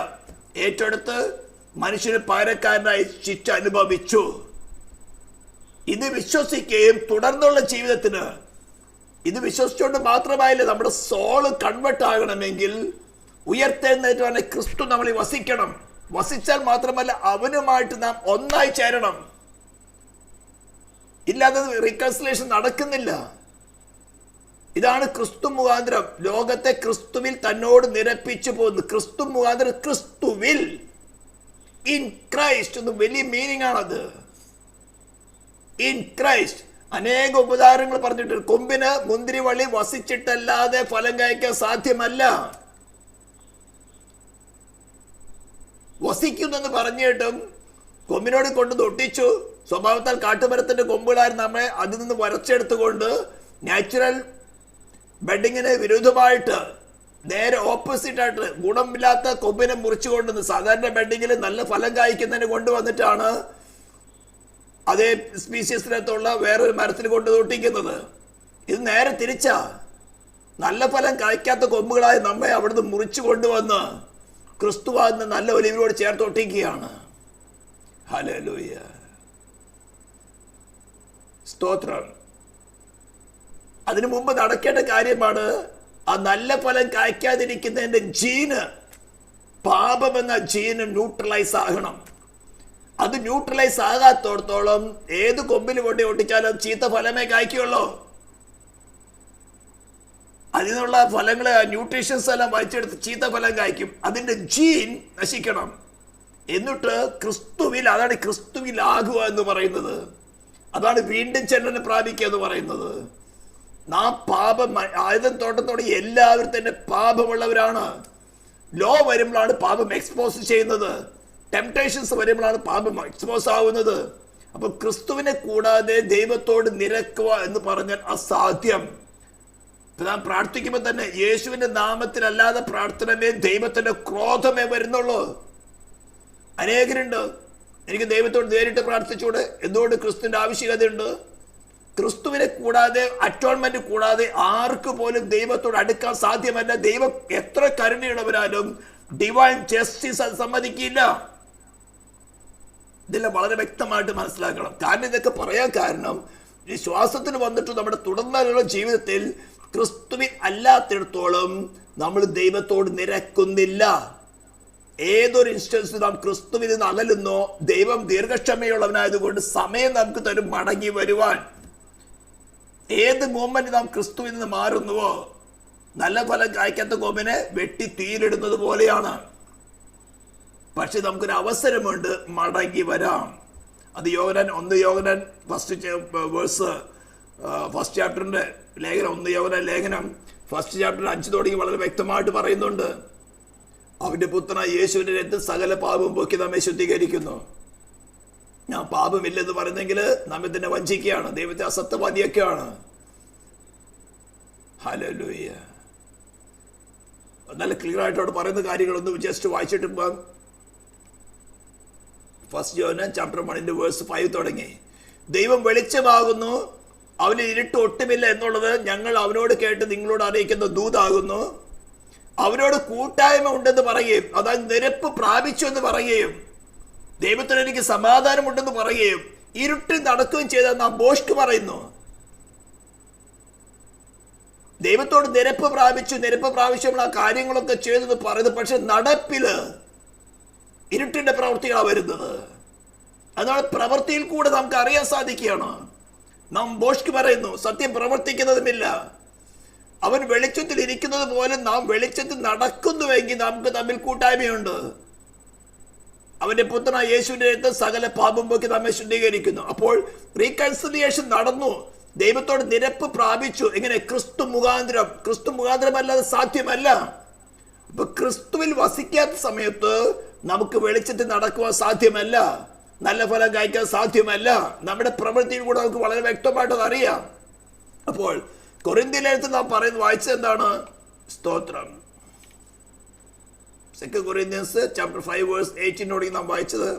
ഏറ്റെടുത്ത് മനുഷ്യന് പകരക്കാരനായി ശിക്ഷ അനുഭവിച്ചു. ഇത് വിശ്വസിക്കുകയും തുടർന്നുള്ള ജീവിതത്തിന് ഇത് വിശ്വസിച്ചുകൊണ്ട് മാത്രമായില്ല, നമ്മുടെ സോള് കൺവെർട്ട് ആകണമെങ്കിൽ ഉയർത്തെഴുന്നേറ്റ് ക്രിസ്തു നമ്മളിൽ വസിക്കണം. വസിച്ചാൽ മാത്രമല്ല അവനുമായിട്ട് നാം ഒന്നായി ചേരണം. ഇല്ലാതെ റീകൺസിലേഷൻ നടക്കുന്നില്ല. ഇതാണ് ക്രിസ്തു മുഖാന്തരം ലോകത്തെ ക്രിസ്തുവിൽ തന്നോട് നിരപ്പിച്ചു പോകുന്നത്. ക്രിസ്തു മുഖാന്തരം ക്രിസ്തുവിൽ, ഇൻ ക്രൈസ്റ്റ് എന്ന് വലിയ മീനിങ് ആണത്. ഇൻ ക്രൈസ്റ്റ് അനേക ഉപകാരങ്ങൾ പറഞ്ഞിട്ടുണ്ട്. കൊമ്പിന് മുന്തിരിവള്ളി വസിച്ചിട്ടല്ലാതെ ഫലം കായ്ക്കാൻ സാധ്യമല്ല. വസിക്കുന്നെന്ന് പറഞ്ഞിട്ടും കൊമ്പിനോട് കൊണ്ട് തൊട്ടിച്ചു. സ്വഭാവത്താൽ കാട്ടുമരത്തിന്റെ കൊമ്പുകളായിരുന്നു നമ്മെ അതിൽ നിന്ന് വരച്ചെടുത്തുകൊണ്ട് നാച്ചുറൽ ബെഡിങ്ങിന് വിരുദ്ധമായിട്ട് നേരെ ഓപ്പോസിറ്റ് ആയിട്ട് ഗുണമില്ലാത്ത കൊമ്പിനെ മുറിച്ചു കൊണ്ടുവന്ന് സാധാരണ ബെഡിങ്ങിൽ നല്ല ഫലം കായ്ക്കുന്നതിന് കൊണ്ടുവന്നിട്ടാണ് അതേ സ്പീഷ്യസിനകത്തുള്ള വേറൊരു മരത്തിൽ കൊണ്ട് തൊട്ടിക്കുന്നത്. ഇത് നേരെ തിരിച്ചാ. നല്ല ഫലം കായ്ക്കാത്ത കൊമ്പുകളായി നമ്മെ അവിടുന്ന് മുറിച്ചു കൊണ്ടുവന്ന് ക്രിസ്തുവാകുന്ന നല്ല ഒലിവിനോട് ചേർത്ത് ഒട്ടിക്കുകയാണ്. ഹല്ലേലൂയ, സ്തോത്രം. അതിനു മുമ്പ് നടക്കേണ്ട കാര്യമാണ് ആ നല്ല ഫലം കായ്ക്കാതിരിക്കുന്നതിന്റെ ജീന്, പാപം എന്ന ജീന് ന്യൂട്രലൈസ് ആകണം. അത് ന്യൂട്രലൈസ് ആകാത്തോടത്തോളം ഏത് കൊമ്പിൽ കൊണ്ടി ഒട്ടിച്ചാലും ചീത്ത ഫലമേ കായ്ക്കുള്ളൂ. അതിൽ നിന്നുള്ള ഫലങ്ങള് ന്യൂട്രീഷ്യൻസ് എല്ലാം വലിച്ചെടുത്ത് ചീത്ത ഫലം കായ്ക്കും. അതിന്റെ ജീൻ നശിക്കണം. എന്നിട്ട് ക്രിസ്തുവിൽ, അതാണ് ക്രിസ്തുവിലാകുക എന്ന് പറയുന്നത്. അതാണ് വീണ്ടും ജനനം പ്രാപിക്കുക എന്ന് പറയുന്നത്. നാം പാപം ആയുധം തോട്ടത്തോടെ എല്ലാവരും തന്നെ പാപമുള്ളവരാണ്. ലോ വരുമ്പോഴാണ് പാപം എക്സ്പോസ് ചെയ്യുന്നത്. ടെംപ്ടേഷൻസ് വരുമ്പോഴാണ് പാപം എക്സ്പോസ് ആവുന്നത്. അപ്പൊ ക്രിസ്തുവിനെ കൂടാതെ ദൈവത്തോട് നിരക്കുക എന്ന് പറഞ്ഞാൽ അസാധ്യം. നാം പ്രാർത്ഥിക്കുമ്പോൾ തന്നെ യേശുവിന്റെ നാമത്തിലല്ലാതെ പ്രാർത്ഥനമേ ദൈവത്തിന്റെ ക്രോധമേ വരുന്നുള്ളൂ. അനേകരുണ്ട്, എനിക്ക് ദൈവത്തോട് നേരിട്ട് പ്രാർത്ഥിച്ചൂടെ, എന്തുകൊണ്ട് ക്രിസ്തുവിന്റെ ആവശ്യകതയുണ്ട്. ക്രിസ്തുവിനെ കൂടാതെ, അറ്റോൺമെന്റ് കൂടാതെ ആർക്ക് പോലും ദൈവത്തോട് അടുക്കാൻ സാധ്യമല്ല. ദൈവം എത്ര കരുണയുള്ളവരാലും ഡിവൈൻ ജസ്റ്റിസ് അത് സമ്മതിക്കില്ല. ഇതെല്ലാം വളരെ വ്യക്തമായിട്ട് മനസ്സിലാക്കണം. കാരണം ഇതൊക്കെ പറയാൻ കാരണം വിശ്വാസത്തിന് വന്നിട്ട് നമ്മുടെ തുടർന്നുള്ള ജീവിതത്തിൽ ക്രിസ്തുവിൻ അല്ലാത്തിടത്തോളം നമ്മൾ ദൈവത്തോട് നിരക്കുന്നില്ല. ഏതൊരു ഇൻസ്റ്റൻസ് നാം ക്രിസ്തുവിൽ നിന്ന് അകലുന്നോ ദൈവം ദീർഘക്ഷമയുള്ളവനായതുകൊണ്ട് സമയം നമുക്ക് തരും മടങ്ങി വരുവാൻ. ഏത് മൂമെന്റ് നാം ക്രിസ്തുവിൽ നിന്ന് മാറുന്നുവോ നല്ല ഫലം കായ്ക്കാത്ത കൊമ്പിനെ വെട്ടി തീയിലിടുന്നത് പോലെയാണ്. പക്ഷെ നമുക്കൊരു അവസരമുണ്ട് മടങ്ങി വരാം. അത് യോഹന്നാൻ ഫസ്റ്റ് ചാപ്റ്ററിന്റെ ലേഖനം, 1 യോഹന്നാൻ ലേഖനം ഫസ്റ്റ് ചാപ്റ്റർ 5 തുടങ്ങി വളരെ വ്യക്തമായിട്ട് പറയുന്നുണ്ട്. അവന്റെ പുത്രനായ യേശുവിന്റെ രക്തം സകല പാപവും പോക്കി നമ്മെ ശുദ്ധീകരിക്കുന്നു. ഞാൻ പാപമില്ലെന്ന് പറയുന്നെങ്കിൽ നമ്മെ തന്നെ വഞ്ചിക്കുകയാണ്, ദൈവത്തെ അസത്യവാദിയൊക്കെയാണ്. ഹല്ലേലൂയ. നല്ല ക്ലിയർ ആയിട്ട് അവിടെ പറയുന്ന കാര്യങ്ങളൊന്നും ജസ്റ്റ് വായിച്ചിട്ട് പോകാം. 1 John chapter 1 verse 5 തുടങ്ങി. ദൈവം വെളിച്ചമാകുന്നു, അവന് ഇരുട്ട് ഒട്ടുമില്ല എന്നുള്ളത് ഞങ്ങൾ അവനോട് കേട്ട് നിങ്ങളോട് അറിയിക്കുന്ന ദൂതാകുന്നു. അവനോട് കൂട്ടായ്മ ഉണ്ടെന്ന് പറയുകയും, അതായത് നിരപ്പ് പ്രാപിച്ചു എന്ന് പറയുകയും, ദൈവത്തിന് എനിക്ക് സമാധാനമുണ്ടെന്ന് പറയുകയും, ഇരുട്ടിൽ നടക്കുകയും ചെയ്ത നാം ബോഷ്ക്ക് പറയുന്നു. ദൈവത്തോട് നിരപ്പ് പ്രാപിച്ചു ആ കാര്യങ്ങളൊക്കെ ചെയ്തെന്ന് പറയുന്നത്. പക്ഷെ നടപ്പില് ഇരുട്ടിന്റെ പ്രവൃത്തികളാണ് വരുന്നത്. അതാണ് പ്രവൃത്തിയിൽ കൂടെ നമുക്ക് അറിയാൻ സാധിക്കുകയാണ്. നാം ബോഷ്ക്ക് പറയുന്നു, സത്യം പ്രവർത്തിക്കുന്നതുമില്ല. അവൻ വെളിച്ചത്തിൽ ഇരിക്കുന്നത് പോലെ നാം വെളിച്ചത്തിൽ നടക്കുന്നുവെങ്കിൽ നമുക്ക് തമ്മിൽ കൂട്ടായ്മയുണ്ട്. അവന്റെ പുത്രനായ യേശുവിന്റെ രക്തം സകല പാപം പോക്കി നമ്മെ ശുദ്ധീകരിക്കുന്നു. അപ്പോൾ റീകൺസിലിയേഷൻ നടന്നു, ദൈവത്തോട് നിരപ്പ് പ്രാപിച്ചു. എങ്ങനെ? ക്രിസ്തു മുഖാന്തരം അല്ലാതെ സാധ്യമല്ല. അപ്പൊ ക്രിസ്തുവിൽ വസിക്കാത്ത സമയത്ത് നമുക്ക് വെളിച്ചത്തിൽ നടക്കുവാൻ സാധ്യമല്ല, നല്ല ഫലം കായ്ക്കാൻ സാധ്യമല്ല. നമ്മുടെ പ്രവൃത്തിയിൽ കൂടെ നമുക്ക് വളരെ വ്യക്തമായിട്ട് അറിയാം. അപ്പോൾ കൊരിന്ത്യയിലെഴുത്ത് നാം പറയുന്നത് വായിച്ചത് എന്താണ്? സ്തോത്രം. 2 Corinthians chapter 5 verse 18 നാം വായിച്ചത്,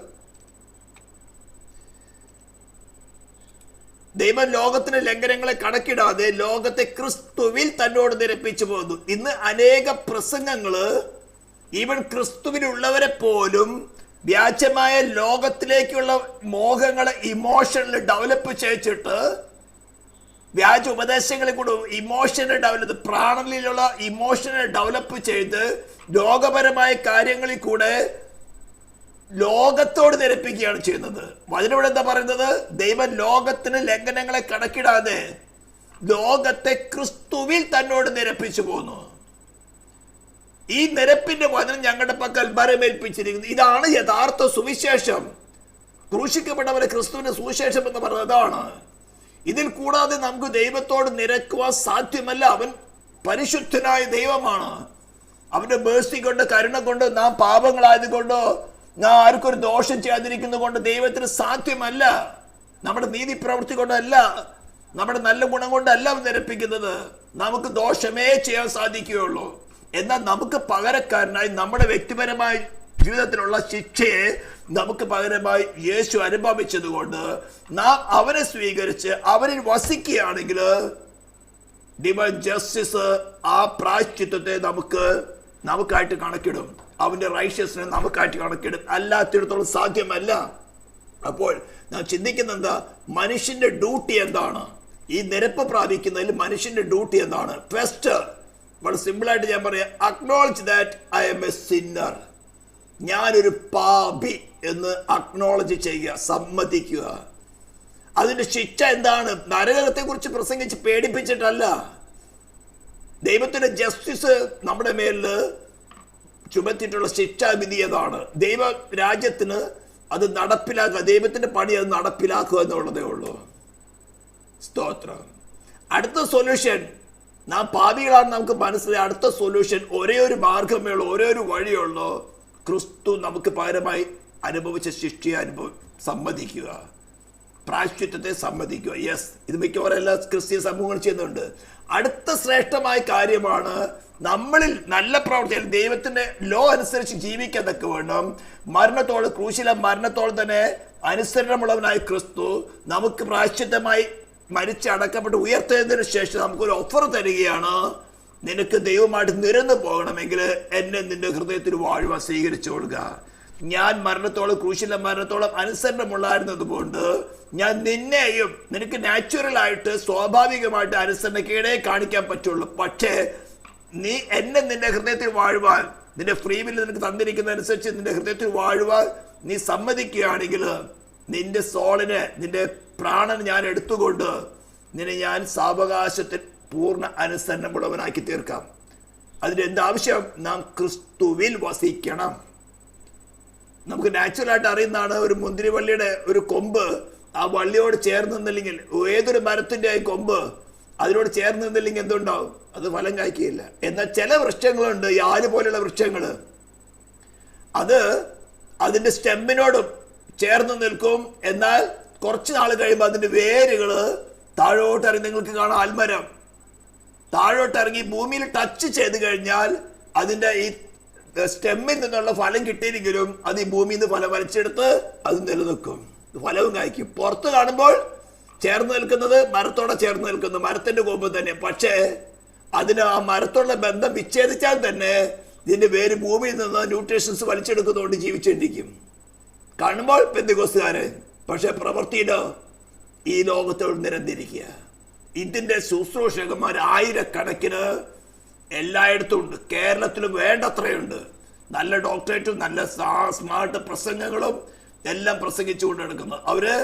ദൈവം ലോകത്തിന് ലംഘനങ്ങളെ കണക്കിടാതെ ലോകത്തെ ക്രിസ്തുവിൽ തന്നോട് നിരപ്പിച്ചു പോകുന്നു. ഇന്ന് അനേക പ്രസംഗങ്ങള് ഈവൻ ക്രിസ്തുവിലുള്ളവരെ പോലും വ്യാജമായ ലോകത്തിലേക്കുള്ള മോഹങ്ങളെ ഇമോഷനിൽ ഡെവലപ്പ് ചെയ്യിച്ചിട്ട്, വ്യാജ ഉപദേശങ്ങളെ കൂടെ ഇമോഷനെ ഡെവലപ്പ്, പ്രാണനിലുള്ള ഇമോഷനെ ഡെവലപ്പ് ചെയ്ത് ലോകപരമായ കാര്യങ്ങളിൽ കൂടെ ലോകത്തോട് നിരപ്പിക്കുകയാണ് ചെയ്യുന്നത്. വചനം എന്താ പറയുന്നത്? ദൈവം ലോകത്തിന് ലംഘനങ്ങളെ കണക്കിടാതെ ലോകത്തെ ക്രിസ്തുവിൽ തന്നോട് നിരപ്പിച്ചു പോകുന്നു. ഈ നിരപ്പിന്റെ വചനം ഞങ്ങളുടെ പക്കൽ ഭരമേൽപ്പിച്ചിരിക്കുന്നു. ഇതാണ് യഥാർത്ഥ സുവിശേഷം. ക്രൂശിക്കപ്പെട്ടവരെ ക്രിസ്തുവിന്റെ സുവിശേഷം എന്ന് പറയുന്നത് അതാണ്. ഇതിൽ കൂടാതെ നമുക്ക് ദൈവത്തോട് നിരക്കുവാൻ സാധ്യമല്ല. അവൻ പരിശുദ്ധനായ ദൈവമാണ്. അവന്റെ മേഴ്സി കൊണ്ട്, കരുണ കൊണ്ട്, നാം പാപങ്ങളായതുകൊണ്ടോ നാം ആർക്കൊരു ദോഷം ചെയ്യാതിരിക്കുന്നത് കൊണ്ട് ദൈവത്തിന് സാധ്യമല്ല. നമ്മുടെ നീതി പ്രവൃത്തി കൊണ്ടല്ല, നമ്മുടെ നല്ല ഗുണം കൊണ്ടല്ല നിരപ്പിക്കുന്നത്. നമുക്ക് ദോഷമേ ചെയ്യാൻ സാധിക്കുകയുള്ളൂ. എന്നാൽ നമുക്ക് പകരക്കാരനായി നമ്മുടെ വ്യക്തിപരമായ ജീവിതത്തിലുള്ള ശിക്ഷയെ നമുക്ക് പകരമായി യേശു അനുഭവിച്ചത് കൊണ്ട് നാം അവനെ സ്വീകരിച്ച് അവനിൽ വസിക്കുകയാണെങ്കിൽ ഡിവൈൻ ജസ്റ്റിസ് ആ പ്രായശ്ചിത്തത്തെ നമുക്കായിട്ട് കണക്കിടും. അവന്റെ റൈഷ്യസ്നെ നമുക്കായിട്ട് കണക്കിടും. അല്ലാത്തിടത്തോളം സാധ്യമല്ല. അപ്പോൾ നാം ചിന്തിക്കുന്ന എന്താ? മനുഷ്യന്റെ ഡ്യൂട്ടി എന്താണ്? ഈ നിരപ്പ് പ്രാപിക്കുന്നതിൽ മനുഷ്യന്റെ ഡ്യൂട്ടി എന്താണ്? ഫസ്റ്റ്, വളരെ സിമ്പിളായിട്ട് ഞാൻ പറയാം, acknowledge that I M A Sinner. ഞാനൊരു പാപി എന്ന് അക്നോളജ് ചെയ്യുക, സമ്മതിക്കുക. അതിന്റെ ശിക്ഷ എന്താണ്? നരകത്തെ കുറിച്ച് പ്രസംഗിച്ച് പേടിപ്പിച്ചിട്ടല്ല. ദൈവത്തിന്റെ ജസ്റ്റിസ് നമ്മുടെ മേലില് ചുമത്തിയിട്ടുള്ള ശിക്ഷാവിധി അതാണ്. ദൈവ രാജ്യത്തിന് അത് നടപ്പിലാക്കുക, ദൈവത്തിന്റെ പണി അത് നടപ്പിലാക്കുക എന്നുള്ളതേ ഉള്ളൂ. സ്തോത്രം. അടുത്ത സൊല്യൂഷൻ, നാം പാപികളാണ് നമുക്ക് മനസ്സിലായി. അടുത്ത സൊല്യൂഷൻ, ഒരേ ഒരു മാർഗമേ ഉള്ളൂ, ഒരേ ഒരു വഴിയുള്ളൂ. ക്രിസ്തു നമുക്ക് പകരമായി അനുഭവിച്ച ശിക്ഷയെ സമ്മതിക്കുക, പ്രായശ്ചിത്തത്തെ സമ്മതിക്കുക. യെസ്, ഇത് മിക്കവാറെല്ലാ ക്രിസ്ത്യൻ സമൂഹങ്ങൾ ചെയ്യുന്നുണ്ട്. അടുത്ത ശ്രേഷ്ഠമായ കാര്യമാണ് നമ്മളിൽ നല്ല പ്രവർത്തികൾ, ദൈവത്തിന്റെ ലോ അനുസരിച്ച് ജീവിക്കാതൊക്കെ വേണം. മരണത്തോളം, ക്രൂശിലെ മരണത്തോളം തന്നെ അനുസരണമുള്ളവനായ ക്രിസ്തു നമുക്ക് പ്രായശ്ചിത്തമായി മരിച്ച് അടക്കപ്പെട്ട് ഉയർത്തുന്നതിന് ശേഷം നമുക്കൊരു ഓഫർ തരികയാണ്. നിനക്ക് ദൈവമായിട്ട് നിരന്നു പോകണമെങ്കിൽ എന്നെ നിന്റെ ഹൃദയത്തിൽ വാഴുവാൻ സ്വീകരിച്ചു കൊള്ളുക. ഞാൻ മരണത്തോളം, ക്രൂശിലെ മരണത്തോളം അനുസരണമുള്ളായിരുന്നത് കൊണ്ട് ഞാൻ നിന്നെയും, നിനക്ക് നാച്ചുറലായിട്ട് സ്വാഭാവികമായിട്ട് അനുസരണക്കേടേ കാണിക്കാൻ പറ്റുള്ളൂ. പക്ഷേ നീ എന്നെ നിന്റെ ഹൃദയത്തിൽ വാഴുവാൻ, നിന്റെ ഫ്രീ വില്ല് നിനക്ക് തന്നിരിക്കുന്നതനുസരിച്ച് നിന്റെ ഹൃദയത്തിൽ വാഴുവാൻ നീ സമ്മതിക്കുകയാണെങ്കിൽ നിന്റെ സോളിനെ, നിന്റെ പ്രാണൻ ഞാൻ എടുത്തുകൊണ്ട് നിന്നെ ഞാൻ സാവകാശത്തിൽ പൂർണ്ണ അനുസരണമുള്ളവനാക്കി തീർക്കാം. അതിന് എന്താവശ്യം? നാം ക്രിസ്തുവിൽ വസിക്കണം. നമുക്ക് നാച്ചുറലായിട്ട് അറിയുന്നതാണ്, ഒരു മുന്തിരിവള്ളിയുടെ ഒരു കൊമ്പ് ആ വള്ളിയോട് ചേർന്ന് നിന്നില്ലെങ്കിൽ, ഏതൊരു മരത്തിന്റെ ആ കൊമ്പ് അതിനോട് ചേർന്ന് നിന്നില്ലെങ്കിൽ എന്തുണ്ടാവും? അത് ഫലം കായ്ക്കുകയില്ല. എന്നാൽ ചില വൃക്ഷങ്ങളുണ്ട്, യാല് പോലെയുള്ള വൃക്ഷങ്ങൾ, അത് അതിന്റെ സ്റ്റെമ്മിനോടും ചേർന്ന് നിൽക്കും. എന്നാൽ കുറച്ച് നാൾ കഴിയുമ്പോൾ അതിന്റെ വേരുകൾ താഴോട്ട് ഇറങ്ങി, നിങ്ങൾക്ക് കാണാം ആൽമരം, താഴോട്ട് ഇറങ്ങി ഭൂമിയിൽ ടച്ച് ചെയ്ത് കഴിഞ്ഞാൽ അതിന്റെ ഈ സ്റ്റെമ്മിൽ നിന്നുള്ള ഫലം കിട്ടിയില്ലെങ്കിലും അത് ഈ ഭൂമിയിൽ നിന്ന് ഫലം വലിച്ചെടുത്ത് അത് നിലനിൽക്കും, ഫലവും കായ്ക്കും. പുറത്ത് കാണുമ്പോൾ ചേർന്ന് നിൽക്കുന്നത് മരത്തോടെ ചേർന്ന് നിൽക്കുന്നു, മരത്തിന്റെ കൊമ്പ് തന്നെ. പക്ഷേ അതിന് ആ മരത്തോടുള്ള ബന്ധം വിച്ഛേദിച്ചാൽ തന്നെ ഇതിന്റെ വേര് ഭൂമിയിൽ നിന്ന് ന്യൂട്രീഷൻസ് വലിച്ചെടുക്കുന്നതുകൊണ്ട് ജീവിച്ചിരിക്കും. കാണുമ്പോൾ പെന്തക്കോസ്തുകാരൻ, പക്ഷെ പ്രവൃത്തിയിലോ ഈ ലോകത്തോട് നിരന്നിരിക്കുക. ഇതിന്റെ ശുശ്രൂഷകന്മാർ ആയിരക്കണക്കിന് എല്ലായിടത്തും ഉണ്ട്. കേരളത്തിലും വേണ്ടത്രയുണ്ട്. നല്ല ഡോക്ടറേറ്റും നല്ല സ്മാർട്ട് പ്രസംഗങ്ങളും എല്ലാം പ്രസംഗിച്ചുകൊണ്ട് നടക്കുന്നത്. അവര്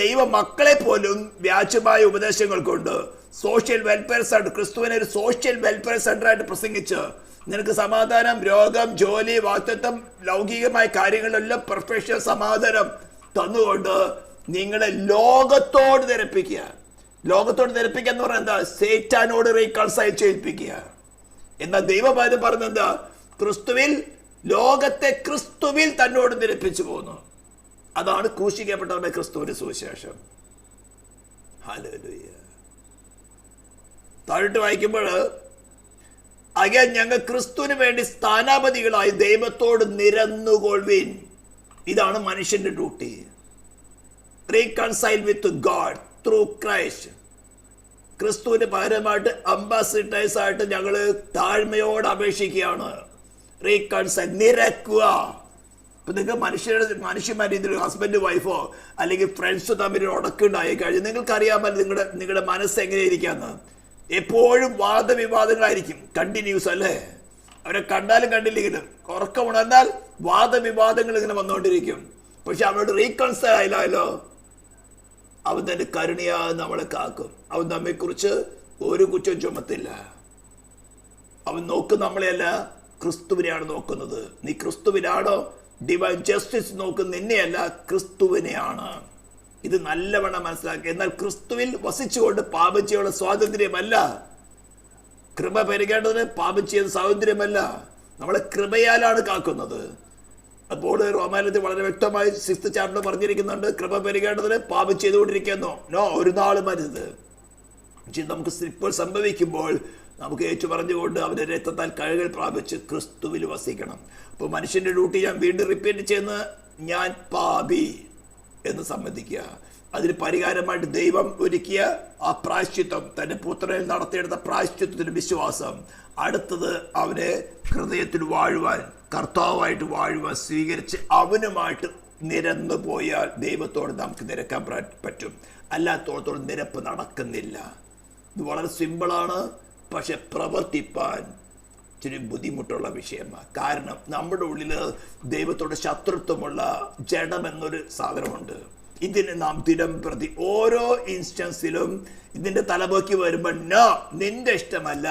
ദൈവ മക്കളെ പോലും വ്യാജമായ ഉപദേശങ്ങൾ കൊണ്ട് സോഷ്യൽ വെൽഫെയർ സെന്റർ, ക്രിസ്തുവിനെ ഒരു സോഷ്യൽ വെൽഫെയർ സെന്റർ ആയിട്ട് പ്രസംഗിച്ച് നിനക്ക് സമാധാനം, രോഗം, ജോലി, വാക്തത്വം, ലൗകികമായ കാര്യങ്ങളിലെല്ലാം പ്രൊഫഷണൽ സമാധാനം തന്നുകൊണ്ട് നിങ്ങളെ ലോകത്തോട് നിരപ്പിക്കുക. ലോകത്തോട് നിരപ്പിക്കുക എന്ന് പറഞ്ഞാൽ എന്താ? സേറ്റാനോട് റീകൺസൈൽ ചെയ്യിപ്പിക്കുക. എന്നാൽ ദൈവഭാരം പറഞ്ഞെന്താ? ക്രിസ്തുവിൽ, ലോകത്തെ ക്രിസ്തുവിൽ തന്നോട് നിരപ്പിച്ചു പോകുന്നു. അതാണ് ക്രൂശിക്കപ്പെട്ടവരുടെ ക്രിസ്തുവിന്റെ സുവിശേഷം. ഹല്ലേലൂയ. താഴോട്ട് വായിക്കുമ്പോൾ അകെ ഞങ്ങൾ ക്രിസ്തുവിന് വേണ്ടി സ്ഥാനാപതികളായി ദൈവത്തോട് നിരന്നുകൊള്ളുവിൻ. ഇതാണ് മനുഷ്യന്റെ duty. Reconcile with God through Christ. ക്രിസ്തുവിന് പകരമായിട്ട് അംബാസിഡേഴ്സ് ആയിട്ട് ഞങ്ങൾ താഴ്മയോട് അപേക്ഷിക്കുകയാണ്. റീകൺസൈൽ, നിരക്കുക. ഇപ്പൊ നിങ്ങൾ മനുഷ്യന്മാർ ഇതിൽ ഹസ്ബൻഡ് വൈഫോ അല്ലെങ്കിൽ ഫ്രണ്ട്സോ തമ്മിൽ ഉടക്കുണ്ടായി കഴിഞ്ഞാൽ നിങ്ങൾക്കറിയാമല്ലോ നിങ്ങളുടെ മനസ്സ് എങ്ങനെയിരിക്കാന്ന്. എപ്പോഴും വാദവിവാദങ്ങളായിരിക്കും, കണ്ടിന്യൂസ് അല്ലേ? അവരെ കണ്ടാലും കണ്ടില്ലെങ്കിലും ഉറക്കം ഉണർന്നാൽ വാദവിവാദങ്ങൾ ഇങ്ങനെ വന്നുകൊണ്ടിരിക്കും. പക്ഷെ അവരോട് റീകൺസൈൽ ആയില്ലോ, അവൻ തന്റെ കരുണയാ നമ്മളെ കാക്കും. അവൻ നമ്മെക്കുറിച്ച് ഒരു കുറ്റം ചുമത്തില്ല. അവൻ നോക്കും നമ്മളെയല്ല, ക്രിസ്തുവിനെയാണ് നോക്കുന്നത്. നീ ക്രിസ്തുവിനാണോ? ഡിവൈൻ ജസ്റ്റിസ് നോക്കുന്ന നിന്നെയല്ല, ക്രിസ്തുവിനെയാണ്. ഇത് നല്ലവണ്ണം മനസ്സിലാക്കി. എന്നാൽ ക്രിസ്തുവിൽ വസിച്ചുകൊണ്ട് പാപം ചെയ്യാനുള്ള സ്വാതന്ത്ര്യമല്ല. കൃപ പെരുകേണ്ടതിന് പാപം ചെയ്യുന്ന സ്വാതന്ത്ര്യമല്ല. നമ്മളെ കൃപയാലാണ് കാക്കുന്നത്. അപ്പോൾ റോമാലയത്തിൽ വളരെ വ്യക്തമായി 6th ചാപ്റ്ററിൽ പറഞ്ഞിരിക്കുന്നുണ്ട്, കൃപ പെരുകേണ്ടതിന് പാപം ചെയ്തുകൊണ്ടിരിക്കുന്നു. ഒരു നാളും അരുത്. പക്ഷെ നമുക്ക് ഇപ്പോൾ സംഭവിക്കുമ്പോൾ നമുക്ക് ഏറ്റു പറഞ്ഞുകൊണ്ട് അവന്റെ രക്തത്താൽ കഴുകൽ പ്രാപിച്ച് ക്രിസ്തുവിൽ വസിക്കണം. അപ്പോൾ മനുഷ്യന്റെ ഡ്യൂട്ടി ഞാൻ വീണ്ടും റിപ്പീറ്റ് ചെയ്യുന്ന, ഞാൻ പാപി എന്ന് സമ്മതിക്കുക. അതിന് പരിഹാരമായിട്ട് ദൈവം ഒരുക്കിയ ആ പ്രായശ്ചിത്തം, തന്റെ പുത്രനിൽ നടത്തിയെടുത്ത പ്രായശ്ചിത്തത്തിന് വിശ്വാസം. അടുത്തത് അവനെ ഹൃദയത്തിൽ വാഴുവാൻ, കർത്താവായിട്ട് വാഴുവാൻ സ്വീകരിച്ച് അവനുമായിട്ട് നിരന്നു പോയാൽ ദൈവത്തോട് നമുക്ക് നിരക്കാൻ പറ്റും. അല്ലാത്തോടത്തോളം നിരപ്പ് നടക്കുന്നില്ല. ഇത് വളരെ സിമ്പിളാണ്, പക്ഷെ പ്രവർത്തിപ്പാൻ ഇച്ചിരി ബുദ്ധിമുട്ടുള്ള വിഷയമാണ്. കാരണം നമ്മുടെ ഉള്ളിൽ ദൈവത്തോട് ശത്രുത്വമുള്ള ജഡമെന്നൊരു സാധനമുണ്ട്. ഇതിന് നാം ദിനം പ്രതി ഓരോ ഇൻസ്റ്റൻസിലും ഇതിന്റെ തലപോക്കി വരുമ്പോൾ, നിന്റെ ഇഷ്ടമല്ല,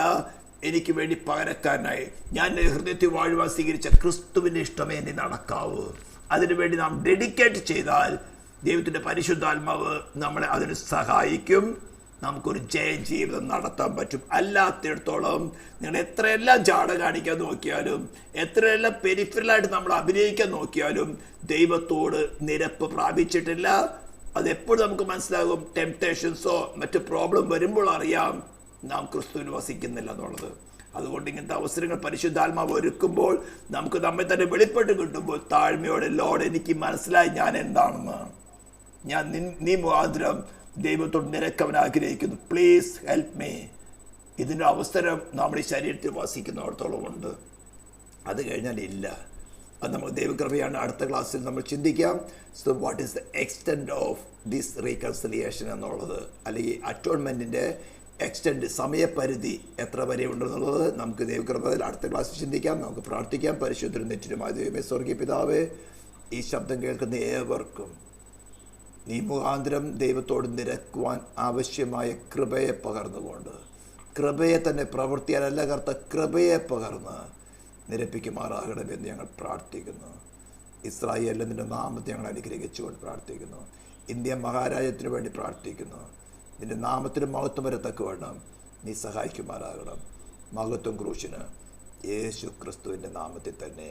എനിക്ക് വേണ്ടി പകരക്കാരനായി ഞാൻ ഹൃദയത്തിൽ വാഴുവാൻ സ്വീകരിച്ച ക്രിസ്തുവിന്റെ ഇഷ്ടമേ നീ നടക്കാവൂ. അതിനുവേണ്ടി നാം ഡെഡിക്കേറ്റ് ചെയ്താൽ ദൈവത്തിന്റെ പരിശുദ്ധാത്മാവ് നമ്മളെ അതിന് സഹായിക്കും. നമുക്കൊരു ജീവിതം നടത്താൻ പറ്റും. അല്ലാത്തിടത്തോളം നിങ്ങൾ എത്രയെല്ലാം ജാട കാണിക്കാൻ നോക്കിയാലും, എത്രയെല്ലാം പെരിഫറലായിട്ട് നമ്മൾ അഭിനയിക്കാൻ നോക്കിയാലും ദൈവത്തോട് നിരപ്പ് പ്രാപിച്ചിട്ടില്ല. അതെപ്പോഴും നമുക്ക് മനസ്സിലാകും. ടെംപ്ടേഷൻസോ മറ്റു പ്രോബ്ലം വരുമ്പോൾ അറിയാം നാം ക്രിസ്തുവിൽ വസിക്കുന്നില്ല എന്നുള്ളത്. അതുകൊണ്ട് ഇങ്ങനത്തെ അവസരങ്ങൾ പരിശുദ്ധാത്മാവ് ഒരുക്കുമ്പോൾ, നമുക്ക് നമ്മെ തന്നെ വെളിപ്പെട്ട് കിട്ടുമ്പോൾ താഴ്മയോടെ, ലോഡ് എനിക്ക് മനസ്സിലായി ഞാൻ എന്താണെന്ന്, ഞാൻ നീ മുഖാന്തരം ദൈവത്തോട് നിരക്കവൻ ആഗ്രഹിക്കുന്നു, പ്ലീസ് ഹെൽപ്പ് മീ. ഇതിൻ്റെ അവസരം നമ്മുടെ ശരീരത്തിൽ വസിക്കുന്നിടത്തോളം ഉണ്ട്. അത് കഴിഞ്ഞാൽ ഇല്ല. അത് നമ്മൾ ദൈവകൃപയാണ്. അടുത്ത ക്ലാസ്സിൽ നമ്മൾ ചിന്തിക്കാം. So what is the extent of this reconciliation എന്നുള്ളത്, അല്ലെങ്കിൽ അറ്റോൺമെൻറ്റിൻ്റെ എക്സ്റ്റെൻറ്റ്, സമയപരിധി എത്ര വരെ ഉണ്ടെന്നുള്ളത് നമുക്ക് ദൈവകൃപയിൽ അടുത്ത ക്ലാസ്സിൽ ചിന്തിക്കാം. നമുക്ക് പ്രാർത്ഥിക്കാം. പരിശുദ്ധരും നെറ്റിനുമായ ദൈവമേ, സ്വർഗീയ പിതാവേ, ഈ ശബ്ദം കേൾക്കുന്ന ഏവർക്കും നീ മുഖാന്തരം ദൈവത്തോട് നിരക്കുവാൻ ആവശ്യമായ കൃപയെ പകർന്നുകൊണ്ട്, കൃപയെ തന്നെ പ്രവൃത്തിയാലല്ല കർത്ത, കൃപയെ പകർന്ന് നിരപ്പിക്കുമാറാകണമെന്ന് ഞങ്ങൾ പ്രാർത്ഥിക്കുന്നു. ഇസ്രായേലിൽ നിന്റെ നാമത്തെ ഞങ്ങൾ അനുഗ്രഹിച്ചുകൊണ്ട് പ്രാർത്ഥിക്കുന്നു. ഇന്ത്യ മഹാരാജ്യത്തിന് വേണ്ടി പ്രാർത്ഥിക്കുന്നു. നിന്റെ നാമത്തിന് മഹത്വം വരത്തക്ക വേണം നീ സഹായിക്കുമാറാകണം. മഹത്വം ക്രൂശിന് യേശു ക്രിസ്തുവിൻ്റെ നാമത്തിൽ തന്നെ.